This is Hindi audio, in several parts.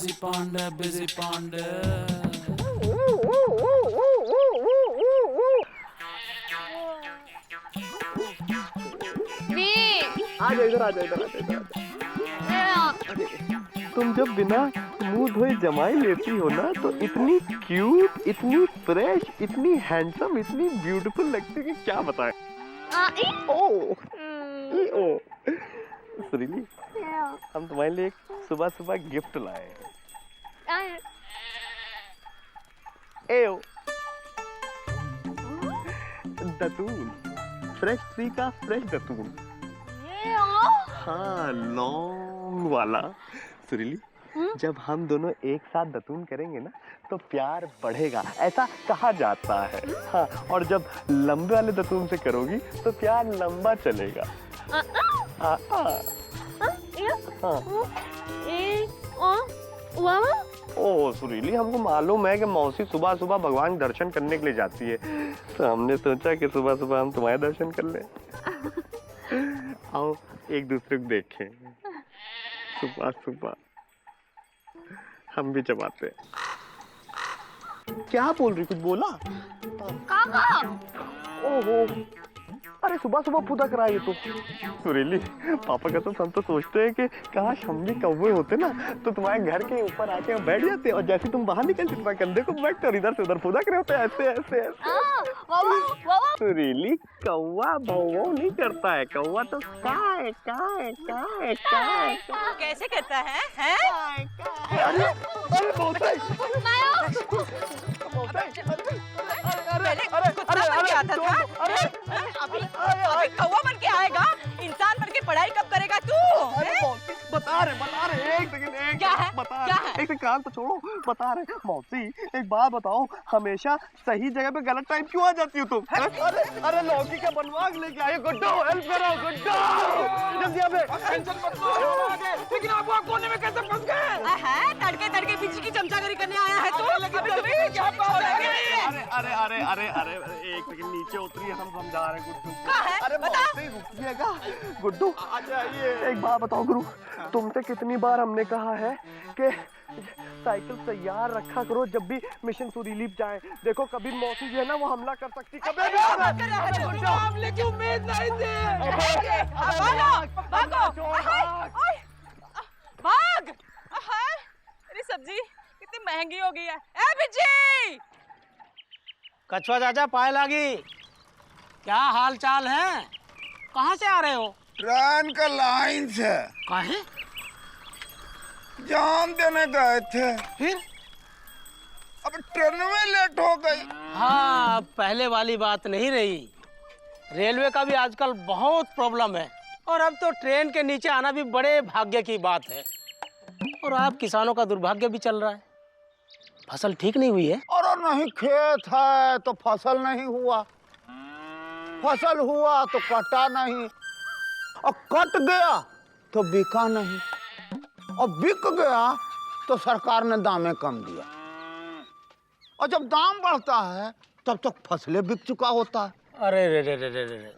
busy panda. आ जाओ इधर, आ जाओ इधर, तुम जब बिना मुंह धोए जमाई लेती हो ना तो इतनी क्यूट, इतनी फ्रेश, इतनी हैंडसम, इतनी ब्यूटीफुल लगती है कि क्या बताएं। ओ सुरीली, हम तुम्हारे लिए सुबह सुबह गिफ्ट लाए हैं। एओ दतून, फ्रेश ट्री का फ्रेश दतून। हाँ, लॉन्ग वाला। सुरीली, जब हम दोनों एक साथ दतून करेंगे ना तो प्यार बढ़ेगा, ऐसा कहा जाता है। हाँ, और जब लंबे वाले दतून से करोगी तो प्यार लंबा चलेगा। ओ सुरीली, हमको मालूम है कि मौसी सुबह सुबह भगवान के दर्शन करने के लिए जाती है, तो हमने सोचा कि सुबह सुबह हम तुम्हारे दर्शन कर लें। आओ एक दूसरे को देखें, सुबह सुबह हम भी जमाते। क्या बोल रही, कुछ बोला? काका। ओहो, अरे सुबह सुबह फुदक रहा है तो। सुरीली, पापा का तो हम तो सोचते हैं कि काश हम भी कौवे होते ना तो तुम्हारे घर के ऊपर आके बैठ जाते और जैसे तुम बाहर निकलते तुम्हारे कंधे को बैठते और इधर से उधर फुदक रहे होते ऐसे ऐसे ऐसे। सुरीली, कौवा भौं नहीं करता है, कौवा तो काय काय काय काय। कैसे करता है? अरे अरे बहुत पहले कुत्ता बन के आता था, अभी कौवा बन के आएगा। इंसान बन के पढ़ाई कब करेगा तू? बता रहे एक सेकंड, क्या है? क्या है? एक कान तो छोड़ो, बता रहे मौसी एक बात बताओ, हमेशा सही जगह पे गलत टाइम क्यों आ जाती हो तुम? अरे लौकी का बनवाग लेके आए, गुड्डो हेल्प करो, गुड्डो जल्दी आ बे। टेंशन मत लो, लेकिन आप वहाँ कोने में कैसे फंस गए? तड़के तड़के पीछे की चमचागिरी करने आया है तू? अरे एक सेकंड नीचे उतरिए, हम समझा रहे गुड्डू को। अरे बता। रुकिएगा गुड्डू, आ जाइए। एक बात बताओ गुरु, तुमसे कितनी बार हमने कहा है कि साइकिल तैयार रखा करो जब भी मिशन सुरीली जाए। देखो कभी मौसी जो है ना वो हमला कर सकती, कभी भी हमले की उम्मीद नहीं थी। भाग। अरे सब्जी कितनी महंगी हो गई है। ए बिज्जी, कछुआ चाचा, पाए लागी, क्या हाल चाल है? कहाँ से आ रहे हो? ट्रेन का लाइन से। काहे? जाम देने गए थे, फिर? अब ट्रेन में लेट हो गई। हाँ, पहले वाली बात नहीं रही। रेलवे का भी आजकल बहुत प्रॉब्लम है और अब तो ट्रेन के नीचे आना भी बड़े भाग्य की बात है। और आप किसानों का दुर्भाग्य भी चल रहा है, फसल ठीक नहीं हुई है। और नहीं, खेत है तो फसल नहीं हुआ, फसल हुआ तो कटा नहीं, और कट गया तो बिका नहीं, और बिक गया तो सरकार ने दामें कम दिया, और जब दाम बढ़ता है तब तक फसलें बिक चुका होता है। अरे रे रे रे रे रे,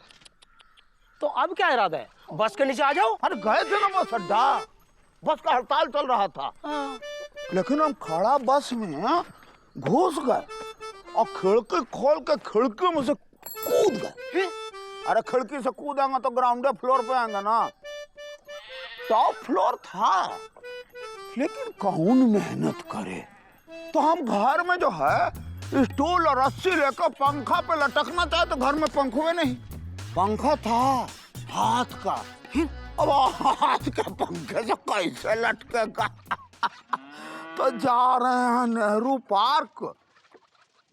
तो अब क्या इरादा है? बस के नीचे आ जाओ। अरे गए थे ना बस अड्डा, बस का हड़ताल चल रहा था। लेकिन हम खड़ा बस में घुस गए और खिड़की खोल के खिड़की में से कूद गए। अरे खिड़की से कूदेंगे तो ग्राउंड फ्लोर पे आएंगे ना, टॉप फ्लोर था, लेकिन कौन मेहनत करे। तो हम घर में जो है स्टूल और रस्सी लेकर पंखा पे लटकना चाहे तो घर में पंखुए नहीं, पंखा था हाथ का। फिर अब हाथ के पंखे से कैसे लटकेगा? तो जा रहे हैं नेहरू पार्क।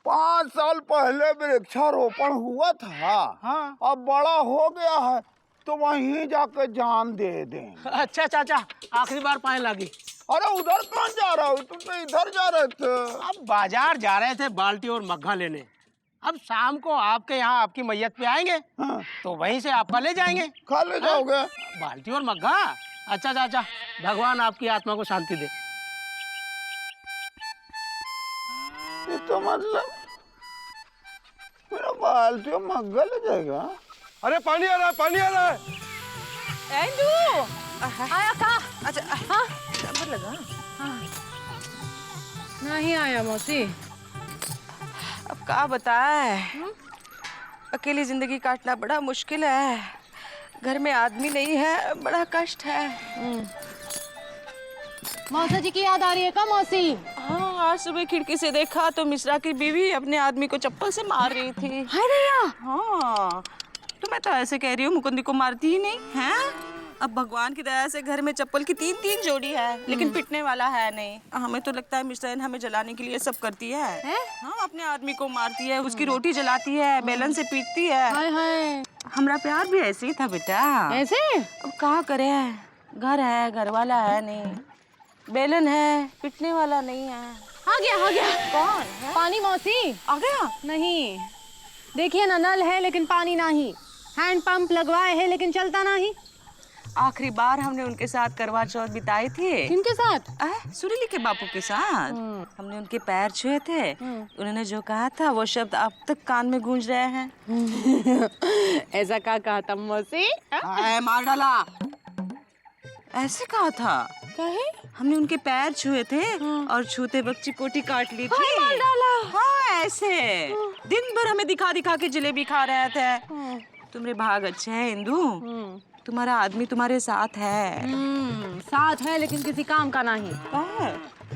5 साल पहले वृक्षारोपण हुआ था। हाँ। अब बड़ा हो गया है तो वहीं जाके जान दे दें। अच्छा चाचा, आखिरी बार पाए लागी। अरे उधर कौन जा रहा हो, तुम तो इधर जा रहे थे। अब बाजार जा रहे थे बाल्टी और मग्घा लेने। अब शाम को आपके यहाँ आपकी मैयत पे आएंगे। हाँ। तो वहीं से आपका ले जाएंगे। खा ले जाओगे? बाल्टी और मग्घा। अच्छा चाचा, भगवान आपकी आत्मा को शांति दे। ये तो मतलब मेरा बाल्टी और मग्घा ले जाएगा? अरे पानी आ रहा है, पानी आ रहा है। एंडू आया का? अच्छा हाँ, नंबर लगा। हाँ नहीं आया मौसी। अब क्या बताए, अकेली जिंदगी काटना बड़ा मुश्किल है। घर में आदमी नहीं है, बड़ा कष्ट है। मौसा जी की याद आ रही है का मौसी? हाँ, आज सुबह खिड़की से देखा तो मिश्रा की बीवी अपने आदमी को चप्पल से मार रही थी। हाय भैया। हाँ, तो मैं तो ऐसे कह रही हूँ, मुकुंदी को मारती ही नहीं है। अब भगवान की दया से घर में चप्पल की 3-3 जोड़ी है, लेकिन पिटने वाला है नहीं। हमें तो लगता है मिश्रा हमें जलाने के लिए सब करती है। हाँ, अपने आदमी को मारती है, उसकी रोटी जलाती है, बेलन से पीटती है। हाय हाय। हमारा प्यार भी ऐसे ही था बेटा। ऐसे? अब कहा करे, घर है, घर वाला है नहीं, बेलन है, पिटने वाला नहीं है। आ गया आ गया। कौन है? पानी मौसी। आ गया? नहीं, देखिए ना, नल है लेकिन पानी नहीं, हैंड पंप लगवाए है लेकिन चलता नहीं। आखिरी बार हमने उनके साथ करवा चौथ बिताई थी। किनके साथ? सुरीली के बापू के साथ। हमने उनके पैर छुए थे। उन्होंने जो कहा था वो शब्द अब तक कान में गूंज रहे हैं। ऐसा क्या कहा था मौसी? मार डाला। ऐसे कहा था। कहे? हमने उनके पैर छुए थे और छूते वक्त चिकोटी काट ली थी। मार डाला। हाँ, ऐसे दिन भर हमें दिखा दिखा के जलेबी खा रहे थे। तुम्हारे भाग अच्छे हैं इंदु, तुम्हारा आदमी तुम्हारे साथ है। साथ है लेकिन किसी काम का नहीं।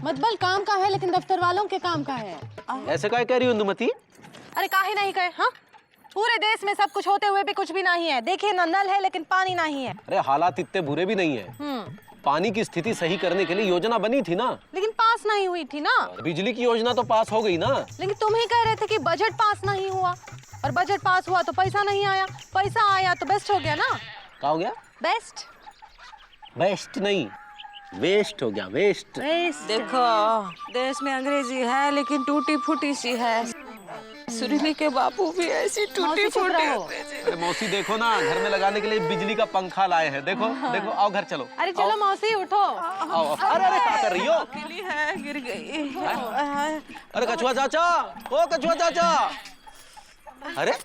मतबल काम का है लेकिन दफ्तर वालों के काम का है। ऐसे क्या कह रही हो इंदुमती? अरे काहे नहीं कहे? हाँ, पूरे देश में सब कुछ होते हुए भी कुछ भी नहीं है। देखिए ना, नल है लेकिन पानी नहीं है। अरे हालात इतने बुरे भी नहीं है। पानी की स्थिति सही करने के लिए योजना बनी थी ना, लेकिन पास नहीं हुई थी ना। बिजली की योजना तो पास हो गई ना। लेकिन तुम ही कह रहे थे कि बजट पास नहीं हुआ, और बजट पास हुआ तो पैसा नहीं आया, पैसा आया तो बेस्ट हो गया ना। क्या हो गया? बेस्ट। बेस्ट नहीं, वेस्ट हो गया, वेस्ट। देखो, देश में अंग्रेजी है लेकिन टूटी फूटी सी है। सुरीली के बापू भी ऐसी टूटी फूटी। अरे मौसी देखो ना, घर में लगाने के लिए बिजली का पंखा लाए हैं। देखो देखो, आओ घर चलो। अरे चलो मौसी उठो। आओ। अरे अरे क्या कर रही हो? अकेली है, गिर गई। अरे कछुआ चाचा, ओ कछुआ चाचा। अरे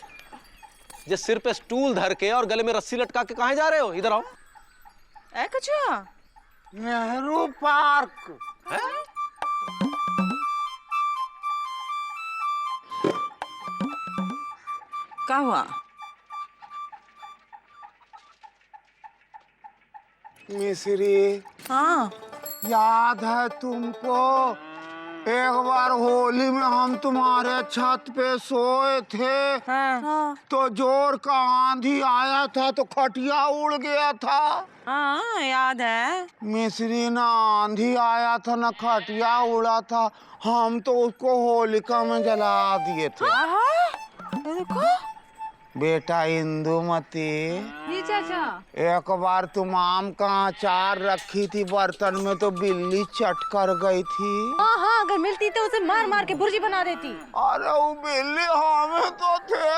ये सिर पे स्टूल धर के और गले में रस्सी लटका के कहाँ जा रहे हो? इधर आओ। ऐ कछुआ, नेहरू पार्क। क्या हुआ? मिश्री, हाँ, याद है तुमको? एक बार होली में हम तुम्हारे छत पे सोए थे। हाँ, तो जोर का आंधी आया था तो खटिया उड़ गया था। हाँ, याद है। मिश्री, ना आंधी आया था ना खटिया उड़ा था, हम तो उसको होलिका में जला दिए थे। देखो बेटा इंदुमती, जी चाचा। एक बार तुम आम का अचार रखी थी बर्तन में तो बिल्ली चट कर गई थी। हाँ हाँ, अगर मिलती तो उसे मार मार के भुर्जी बना देती। अरे वो बिल्ली हमें तो थे।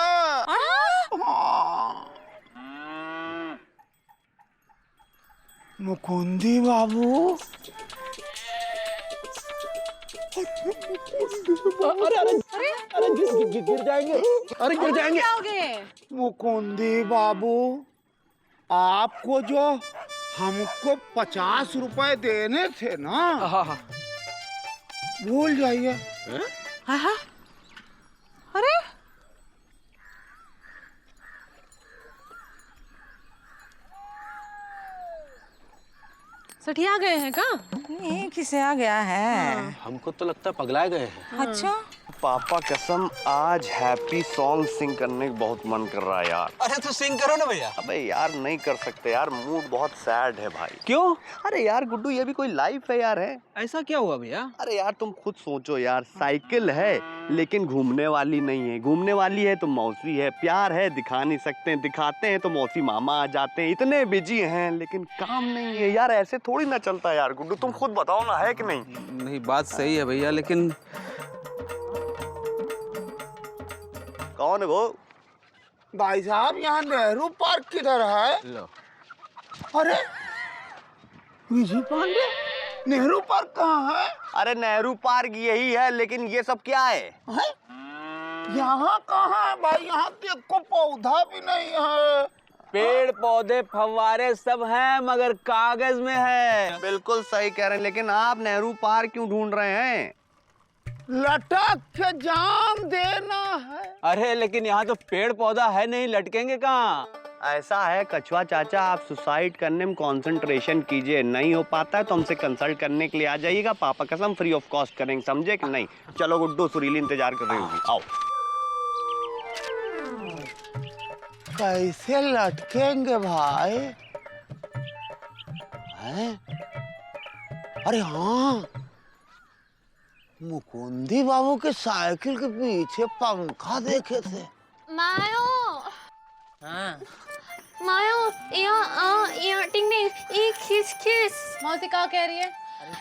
हाँ। मुकुंदी बाबू, अरे गिर जाएंगे। अरे गिर जाएंगे। क्या हो गए? मुकुंदी बाबू, आपको जो हमको 50 रुपए देने थे ना, हाँ। भूल जाइए। अरे सठिया गए हैं का? ये किसे आ गया है? हमको तो लगता है पगला गए हैं। अच्छा, पापा कसम, आज हैप्पी सॉन्ग सिंग करने का बहुत मन कर रहा है यार। अरे तो सिंग करो ना भैया। अबे यार नहीं कर सकते यार, मूड बहुत सैड है भाई। क्यों? अरे यार गुड्डू, ये भी कोई लाइफ है यार? है ऐसा क्या हुआ भैया? अरे यार तुम खुद सोचो यार, साइकिल है लेकिन घूमने वाली नहीं है। घूमने वाली है तो मौसी है, प्यार है दिखा नहीं सकते, दिखाते हैं तो मौसी मामा आ जाते हैं। इतने बिजी हैं लेकिन काम नहीं है यार, ऐसे थोड़ी ना चलता यार। गुड्डू तुम खुद बताओ ना, है कि नहीं? नहीं, बात सही है भैया, लेकिन कौन है वो? भाई साहब, यहाँ नेहरू पार्क किधर है? लो। अरे विजय पांडे, नेहरू पार्क कहाँ है? अरे नेहरू पार्क यही है, लेकिन ये सब क्या है? यहाँ कहाँ है भाई? यहाँ देखो पौधा भी नहीं है। पेड़ पौधे फव्वारे सब हैं मगर कागज में है। बिल्कुल सही कह रहे हैं, लेकिन आप नेहरू पार्क क्यों ढूंढ रहे हैं? लटक के जान देना है। अरे लेकिन यहाँ तो पेड़ पौधा है नहीं, लटकेंगे कहाँ? ऐसा है कछुआ चाचा, आप सुसाइड करने में कंसंट्रेशन कीजिए, नहीं हो पाता है तो हमसे कंसल्ट करने के लिए आ जाइएगा, पापा कसम फ्री ऑफ कॉस्ट करेंगे, समझे कि नहीं? चलो गुड्डू, सुरीली इंतजार कर रही होगी, आओ। कैसे लटकेंगे भाई? हैं? अरे हाँ, मुकुंदी बाबू के साइकिल के पीछे पंखा देखे थे। मायो मायो या टिंग ये किस मौसी का कह रही है?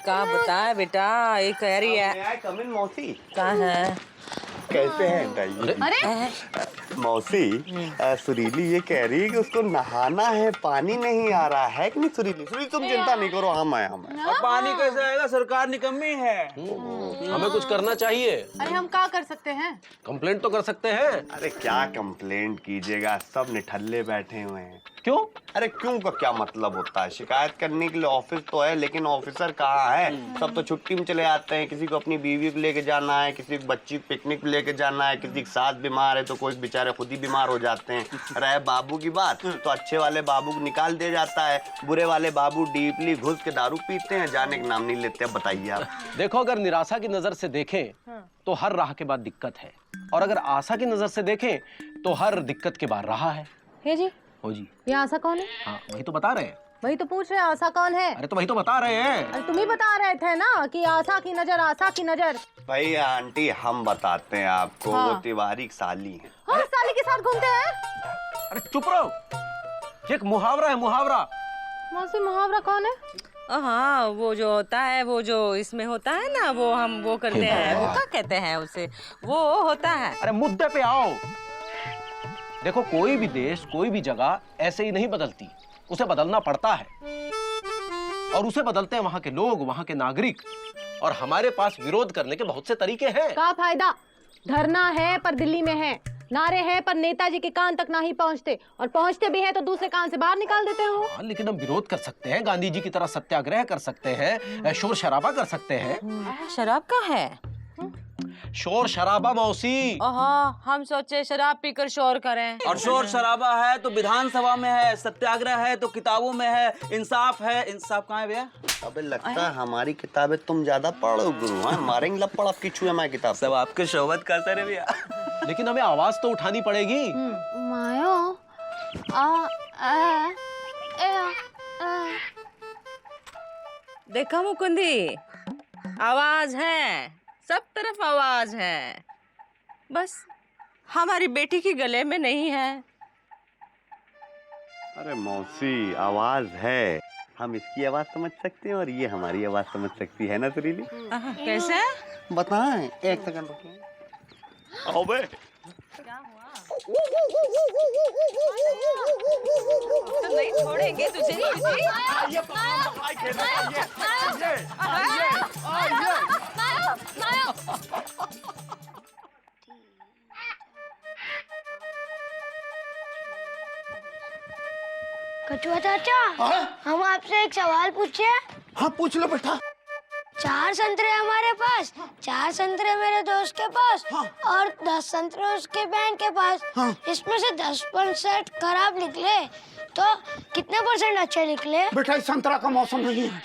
का बताए बेटा, ये कह रही है। कम इन मौसी, का है? कैसे हैं? अरे मौसी, सुरीली ये कह रही है कि उसको नहाना है, पानी नहीं आ रहा है कि नहीं? सुरीली सुरीली तुम चिंता नहीं करो, हम आए। और पानी कैसे आएगा? सरकार निकम्मी है। हमें कुछ करना चाहिए। अरे हम क्या कर सकते हैं? कंप्लेंट तो कर सकते हैं। अरे क्या कंप्लेंट कीजिएगा, सब निठल्ले बैठे हुए हैं। क्यों? अरे क्यों का क्या मतलब होता है? शिकायत करने के लिए ऑफिस तो है, लेकिन ऑफिसर कहाँ है? सब तो छुट्टी में चले आते हैं, किसी को अपनी बीवी को लेके जाना है, किसी को बच्ची को पिकनिक लेके जाना है, किसी की सास बीमार है तो कोई बेचारे खुद ही बीमार हो जाते हैं। रहे बाबू की बात तो अच्छे वाले बाबू को निकाल दिया जाता है, बुरे वाले बाबू डीपली घुस के दारू पीते हैं, जाने का नाम नहीं लेते। अब बताइए आप। देखो, अगर निराशा की नजर से देखें तो हर राह के बाद दिक्कत है, और अगर आशा की नजर से देखें तो हर दिक्कत के बाद राह है। हे जी, हो जी, ये आशा कौन है? हाँ वही तो बता रहे हैं। वही तो पूछ रहे हैं, आशा कौन है? अरे तो वही तो बता रहे हैं। अरे तुम ही बता रहे थे ना कि आशा की नजर, आशा की नजर। भाई आंटी हम बताते हैं आपको, हाँ। वो तिवारी की साली है। हाँ, साली के साथ घूमते हैं? अरे चुप रहो, ये एक मुहावरा है, मुहावरा। मौसी, मुहावरा कौन है? हाँ, वो जो होता है, वो जो इसमें होता है ना, वो हम वो करते हैं, वो क्या कहते हैं उसे, वो होता है। अरे मुद्दे पे आओ। देखो, कोई भी देश, कोई भी जगह ऐसे ही नहीं बदलती, उसे बदलना पड़ता है, और उसे बदलते हैं वहां के लोग, वहां के नागरिक, और हमारे पास विरोध करने के बहुत से तरीके हैं। क्या फायदा? धरना है पर दिल्ली में है, नारे हैं पर नेताजी के कान तक नहीं पहुंचते, और पहुंचते भी हैं तो दूसरे कान से बाहर निकाल देते हो। हाँ, लेकिन हम विरोध कर सकते हैं, गांधी जी की तरह सत्याग्रह कर सकते हैं, शोर शराबा कर सकते हैं। शराब का है? शोर शराबा मौसी। हाँ, हम सोचे शराब पीकर शोर करें। और शोर शराबा है तो विधानसभा में है, सत्याग्रह है तो किताबों में है, इंसाफ है। इंसाफ कहाँ है भैया? अबे लगता है हमारी किताबें तुम ज्यादा पढ़ो गुरु, हैं? मारेंगे लपड़ आपकी छुए मैं किताब। सब आपके शोहबत का असर है भैया। लेकिन हमें आवाज तो उठानी पड़ेगी। मायो देखा मुकुंदी, आवाज है, सब तरफ आवाज है, बस हमारी बेटी की गले में नहीं है। अरे मौसी, आवाज है, हम इसकी आवाज समझ सकते हैं और ये हमारी आवाज समझ सकती है ना सुरीली? कैसे? बताएं, एक सेकंड रुकिए। आओ बे। तो नहीं छोड़ेंगे तुझे। कछुआ चाचा, हम आपसे एक सवाल पूछे। हाँ पूछ लो बेटा। 4 संतरे हमारे पास, 4 संतरे मेरे दोस्त के पास, और 10 संतरे उसके बहन के पास। इसमें से 10% खराब निकले, तो कितने % अच्छे निकले? बेटा इस संतरा का मौसम नहीं है।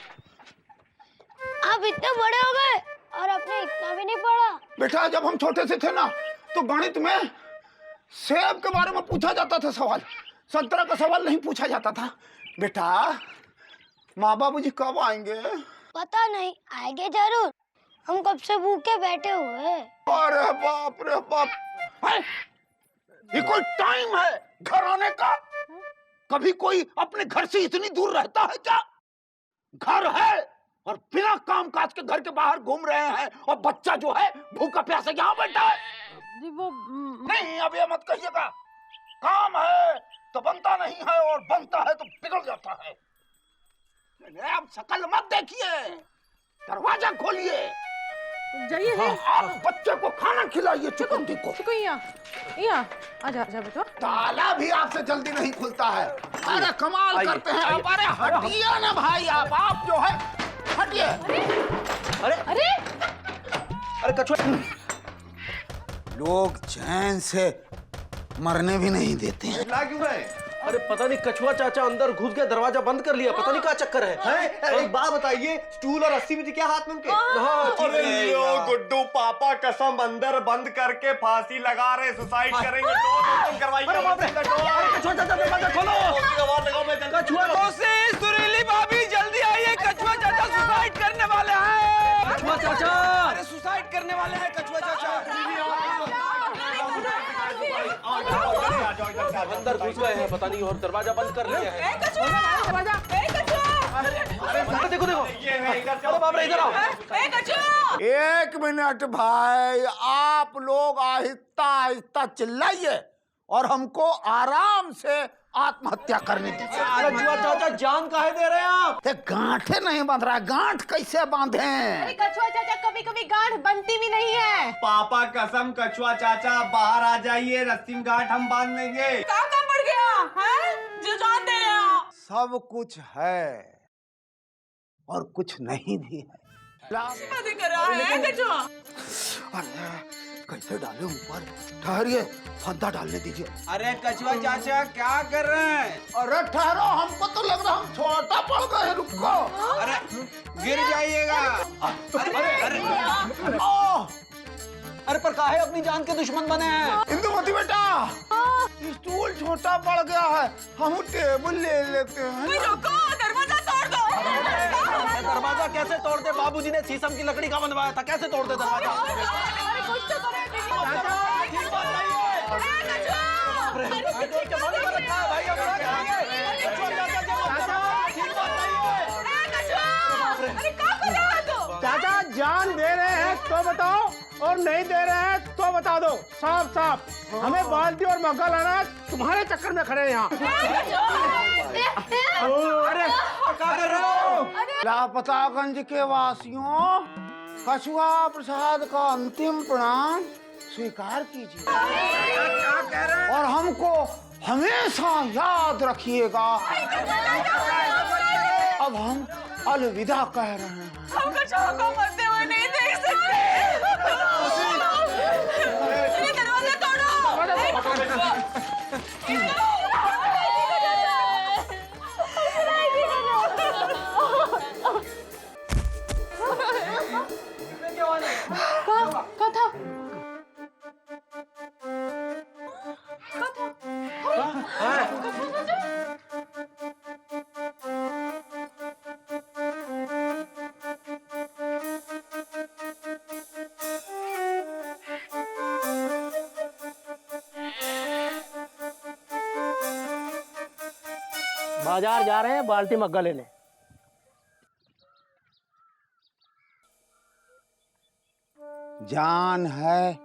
आप इतने बड़े हो गए और आपने इतना भी नहीं पढ़ा। बेटा जब हम छोटे से थे ना, तो गणित में सेब के बारे में पूछा जाता था सवाल, संतरा का सवाल नहीं पूछा जाता था। बेटा माँ बाबू जी कब आएंगे? पता नहीं, आएंगे जरूर, हम कब से भूखे बैठे हुए। अरे बाप रे बाप, ये कोई टाइम है घर आने का? कभी कोई अपने घर से इतनी दूर रहता है क्या? घर है और बिना काम काज के घर के बाहर घूम रहे हैं, और बच्चा जो है भूखा प्यासा यहाँ बैठा है। वो नहीं, अब ये मत कहिएगा, काम है तो बनता नहीं है, और बनता है तो बिगड़ जाता है। आप शकल मत देखिए, दरवाजा खोलिए, जाइए। आप बच्चे को खाना खिलाइए, चुकंदी को। चिकू यहाँ आजा बेटा। ताला भी आपसे जल्दी नहीं खुलता है। अरे कमाल करते हैं आप। अरे हटिए ना भाई, आप जो है हटिए। अरे अरे कछुआ, लोग चैन से मरने भी नहीं देते हैं। ला क्यों रहे? अरे पता नहीं कछुआ चाचा अंदर घुस गया, दरवाजा बंद कर लिया, पता नहीं क्या चक्कर है। एक बात बताइए, स्टूल और रस्सी भी थी क्या हाथ में उनके? हाँ, अरे लो गुड्डू, पापा कसम अंदर बंद करके फांसी लगा रहे, सुसाइड करेंगे। कछुआ चाचा दरवाजा खोलो। कछुआ सुरीली भाभी जल्दी आइए, कछुआ चाचा सुसाइड करने वाले हैं। कछुआ चाचा, अरे सुसाइड करने वाले हैं कछुआ चाचा। अंदर घुस गए हैं पता नहीं, और दरवाजा बंद कर लिया है। अरे देखो देखो, अरे बाप रे, इधर आओ। 1 मिनट भाई, आप लोग आहिस्ता आहिस्ता चिल्लाइए और हमको आराम से आत्महत्या करने दीजिए। कछुआ चाचा जान काहे दे रहे हैं आप? ये गांठे नहीं बांध रहा, गांठ कैसे बांधे? अरे कछुआ चाचा, कभी कभी गांठ बनती भी नहीं है। पापा कसम, कछुआ चाचा बाहर आ जाइए, रस्सी में गांठ हम बांध लेंगे। कहाँ पड़ गया है जो जान दे रहे हो? सब कुछ है और कुछ नहीं भी है। शादी कर रहा है कछुआ। अरे कैसे डाले ऊपर? ठहरिए, फंदा डालने दीजिए। अरे कछुआ चाचा क्या कर रहे हैं? अरे ठहरो, हमको तो लग रहा हम छोटा पड़ गए, रुको। अरे गिर जाइएगा। अरे पर काहे अपनी जान के दुश्मन बने हैं? इंदुमती बेटा, स्टूल छोटा पड़ गया है, हम टेबल ले लेते हैं। रुको, दरवाजा तोड़ दो। दरवाजा कैसे तोड़ते? बाबूजी ने शीशम की लकड़ी का बनवाया था, कैसे तोड़ते दरवाजा? अरे कुछ तो करो ठीक बात नहीं है। चाचा जान दे रहे हैं तो बताओ, और नहीं दे रहे हैं तो बता दो साफ साफ। हमें बाल्टी और मग्गा लाना, तुम्हारे चक्कर में खड़े हैं यहाँ। अरे क्या कर रहे हो? लापतागंज के वासियों, कछुआ प्रसाद का अंतिम प्रणाम स्वीकार कीजिए और हमको हमेशा याद रखिएगा। अब हम अलविदा कह रहे हैं। हम कछुआ को मरते हुए नहीं देख सकते। ये दरवाजा तोड़ो। क्या था? बाजार जा रहे हैं बाल्टी मग्गा लेने। जान है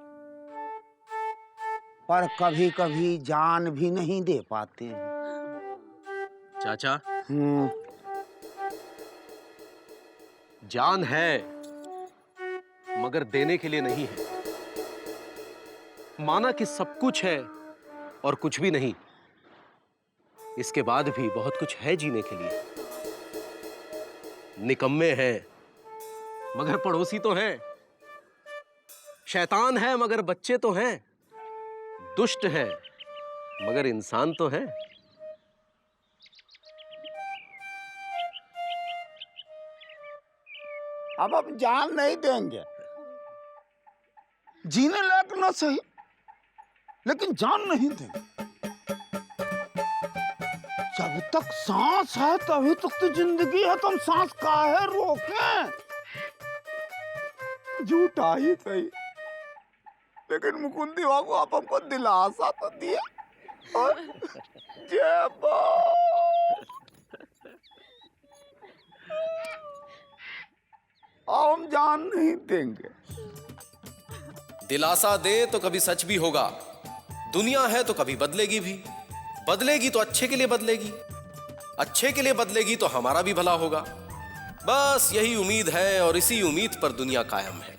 पर कभी कभी जान भी नहीं दे पाते हैं। चाचा, हम्म, जान है मगर देने के लिए नहीं है। माना कि सब कुछ है और कुछ भी नहीं, इसके बाद भी बहुत कुछ है जीने के लिए। निकम्मे हैं मगर पड़ोसी तो हैं, शैतान है मगर बच्चे तो हैं, दुष्ट है मगर इंसान तो है। अब हम जान नहीं देंगे, जीने लायक ना सही लेकिन जान नहीं देंगे। जब तक सांस है तभी तक तो जिंदगी है, तो हम सांस काहे रोकें? झूठा ही सही लेकिन मुकुंदी बाबू आप हमको दिलासा तो दिया। और जय हम जान नहीं देंगे। दिलासा दे तो कभी सच भी होगा, दुनिया है तो कभी बदलेगी भी, बदलेगी तो अच्छे के लिए बदलेगी, अच्छे के लिए बदलेगी तो हमारा भी भला होगा। बस यही उम्मीद है और इसी उम्मीद पर दुनिया कायम है।